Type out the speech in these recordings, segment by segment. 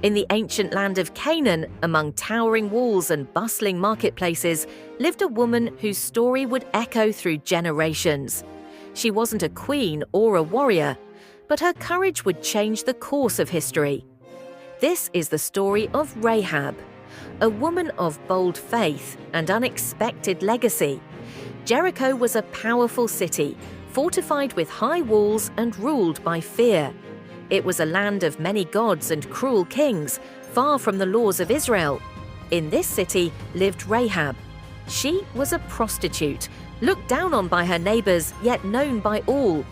In the ancient land of Canaan, among towering walls and bustling marketplaces, lived a woman whose story would echo through generations. She wasn't a queen or a warrior, but her courage would change the course of history. This is the story of Rahab, a woman of bold faith and unexpected legacy. Jericho was a powerful city, fortified with high walls and ruled by fear. It was a land of many gods and cruel kings, far from the laws of Israel. In this city lived Rahab. She was a prostitute, looked down on by her neighbors, yet known by all.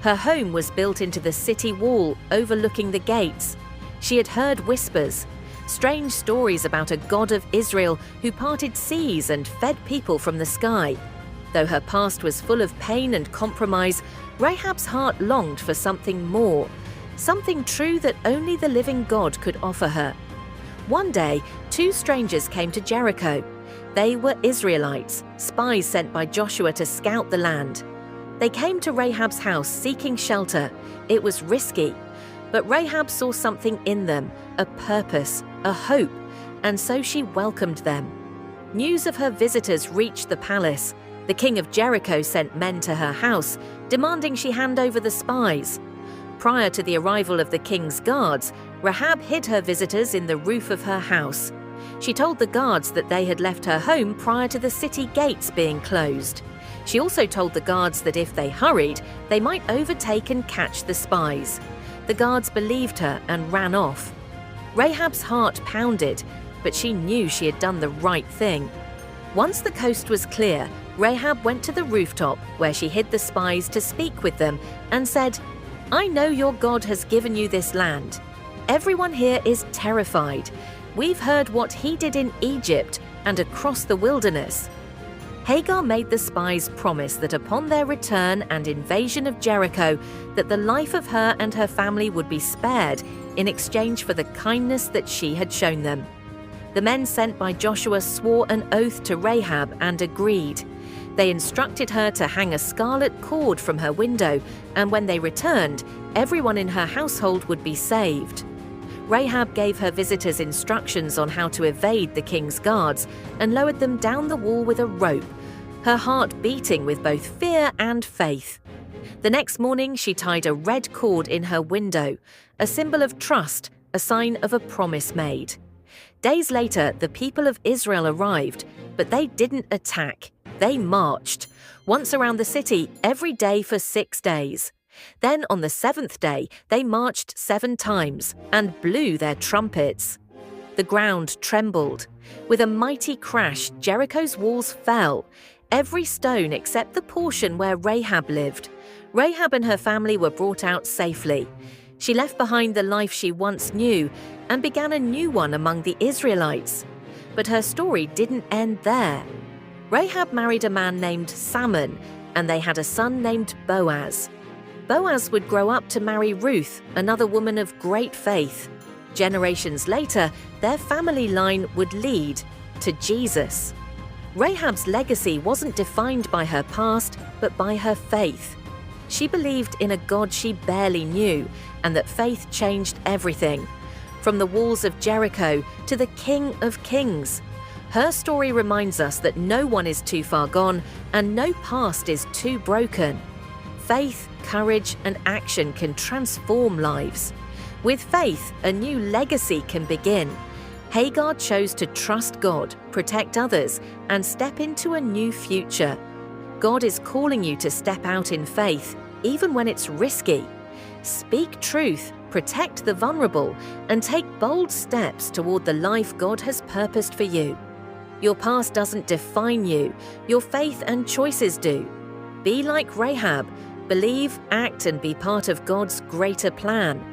Her home was built into the city wall, overlooking the gates. She had heard whispers, strange stories about a God of Israel who parted seas and fed people from the sky. Though her past was full of pain and compromise, Rahab's heart longed for something more. Something true that only the living God could offer her. One day, two strangers came to Jericho. They were Israelites, spies sent by Joshua to scout the land. They came to Rahab's house seeking shelter. It was risky, but Rahab saw something in them, a purpose, a hope, and so she welcomed them. News of her visitors reached the palace. The king of Jericho sent men to her house, demanding she hand over the spies. Prior to the arrival of the king's guards, Rahab hid her visitors in the roof of her house. She told the guards that they had left her home prior to the city gates being closed. She also told the guards that if they hurried, they might overtake and catch the spies. The guards believed her and ran off. Rahab's heart pounded, but she knew she had done the right thing. Once the coast was clear, Rahab went to the rooftop where she hid the spies to speak with them and said, "I know your God has given you this land. Everyone here is terrified. We've heard what he did in Egypt and across the wilderness." Hagar made the spies promise that upon their return and invasion of Jericho, that the life of her and her family would be spared in exchange for the kindness that she had shown them. The men sent by Joshua swore an oath to Rahab and agreed. They instructed her to hang a scarlet cord from her window, and when they returned, everyone in her household would be saved. Rahab gave her visitors instructions on how to evade the king's guards and lowered them down the wall with a rope, her heart beating with both fear and faith. The next morning, she tied a red cord in her window, a symbol of trust, a sign of a promise made. Days later, the people of Israel arrived, but they didn't attack. They marched, once around the city every day for 6 days. Then on the 7th day, they marched 7 times and blew their trumpets. The ground trembled. With a mighty crash, Jericho's walls fell, every stone except the portion where Rahab lived. Rahab and her family were brought out safely. She left behind the life she once knew and began a new one among the Israelites. But her story didn't end there. Rahab married a man named Salmon, and they had a son named Boaz. Boaz would grow up to marry Ruth, another woman of great faith. Generations later, their family line would lead to Jesus. Rahab's legacy wasn't defined by her past, but by her faith. She believed in a God she barely knew, and that faith changed everything. From the walls of Jericho to the King of Kings. Her story reminds us that no one is too far gone and no past is too broken. Faith, courage, and action can transform lives. With faith, a new legacy can begin. Hagar chose to trust God, protect others, and step into a new future. God is calling you to step out in faith, even when it's risky. Speak truth, protect the vulnerable, and take bold steps toward the life God has purposed for you. Your past doesn't define you, your faith and choices do. Be like Rahab, believe, act, and be part of God's greater plan.